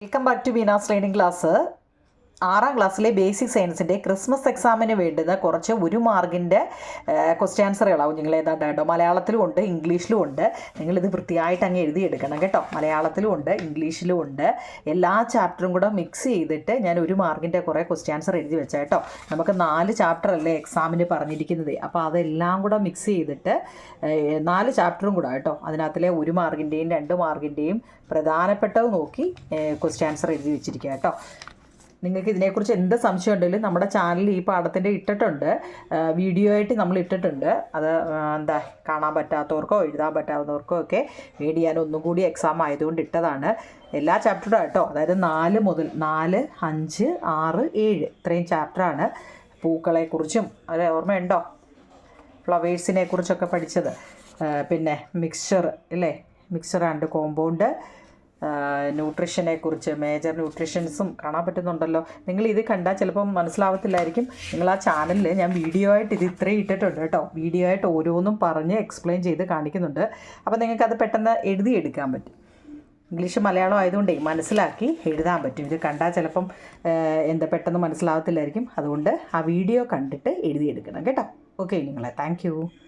Welcome back to Veena's learning class. 6ാം ക്ലാസ്സിലെ basic സയൻസിൻ്റെ ക്രിസ്മസ് എക്സാമിന് വേണ്ടുന്ന കുറച്ച് 1 മാർക്കിൻ്റെ ക്വസ്റ്റ്യൻ ആൻസറുകളാവും നിങ്ങൾ ഏതാണ്ട് കേട്ടോ. മലയാളത്തിലും ഉണ്ട്, ഇംഗ്ലീഷിലും ഉണ്ട്. നിങ്ങളിത് വൃത്തിയായിട്ട് അങ്ങ് എഴുതിയെടുക്കണം കേട്ടോ. മലയാളത്തിലും ഉണ്ട്, ഇംഗ്ലീഷിലും ഉണ്ട്. എല്ലാ ചാപ്റ്ററും കൂടെ മിക്സ് ചെയ്തിട്ട് ഞാൻ 1 മാർക്കിൻ്റെ കുറേ ക്വസ്റ്റ്യൻ ആൻസർ എഴുതി വെച്ചാൽ കേട്ടോ. നമുക്ക് 4 ചാപ്റ്റർ അല്ലേ എക്സാമിന് പറഞ്ഞിരിക്കുന്നത്. അപ്പോൾ അതെല്ലാം കൂടെ മിക്സ് ചെയ്തിട്ട് 4 ചാപ്റ്ററും കൂടെ കേട്ടോ. അതിനകത്തിലെ 1 മാർക്കിൻ്റെയും 2 മാർക്കിൻ്റെയും പ്രധാനപ്പെട്ടത് നോക്കി ക്വസ്റ്റ്യൻ ആൻസർ എഴുതി വെച്ചിരിക്കുക കേട്ടോ. നിങ്ങൾക്ക് ഇതിനെക്കുറിച്ച് എന്ത് സംശയം ഉണ്ടെങ്കിലും നമ്മുടെ ചാനലിൽ ഈ പാഠത്തിൻ്റെ ഇട്ടിട്ടുണ്ട്, വീഡിയോ ആയിട്ട് നമ്മൾ ഇട്ടിട്ടുണ്ട്. അത് കാണാൻ പറ്റാത്തവർക്കോ എഴുതാൻ പറ്റാവുന്നവർക്കോ ഒക്കെ വേണ്ടി ഞാൻ ഒന്നും കൂടി എക്സാം ആയതുകൊണ്ട് ഇട്ടതാണ്. എല്ലാ ചാപ്റ്ററും കേട്ടോ. അതായത് 4 മുതൽ 4, 5, 6, 7 ഇത്രയും ചാപ്റ്ററാണ്. പൂക്കളെക്കുറിച്ചും അത് ഓർമ്മയുണ്ടോ? ഫ്ലവേഴ്സിനെ കുറിച്ചൊക്കെ പഠിച്ചത്. പിന്നെ മിക്സ്ചർ അല്ലേ, മിക്സ്ചർ ആൻഡ് കോമ്പൗണ്ട്, ന്യൂട്രീഷനെക്കുറിച്ച്, മേജർ ന്യൂട്രീഷൻസും കാണാൻ പറ്റുന്നുണ്ടല്ലോ. നിങ്ങൾ ഇത് കണ്ടാൽ ചിലപ്പം മനസ്സിലാവത്തില്ലായിരിക്കും. നിങ്ങൾ ആ ചാനലിൽ ഞാൻ വീഡിയോ ആയിട്ട് ഇത് ഇത്രയും ഇട്ടിട്ടുണ്ട് കേട്ടോ. വീഡിയോ ആയിട്ട് ഓരോന്നും പറഞ്ഞ് എക്സ്പ്ലെയിൻ ചെയ്ത് കാണിക്കുന്നുണ്ട്. അപ്പോൾ നിങ്ങൾക്കത് പെട്ടെന്ന് എഴുതിയെടുക്കാൻ പറ്റും. ഇംഗ്ലീഷ് മലയാളം ആയതുകൊണ്ടേ മനസ്സിലാക്കി എഴുതാൻ പറ്റും. ഇത് കണ്ടാൽ ചിലപ്പം പെട്ടെന്ന് മനസ്സിലാവത്തില്ലായിരിക്കും. അതുകൊണ്ട് ആ വീഡിയോ കണ്ടിട്ട് എഴുതിയെടുക്കണം കേട്ടോ. ഓക്കെ നിങ്ങളെ താങ്ക്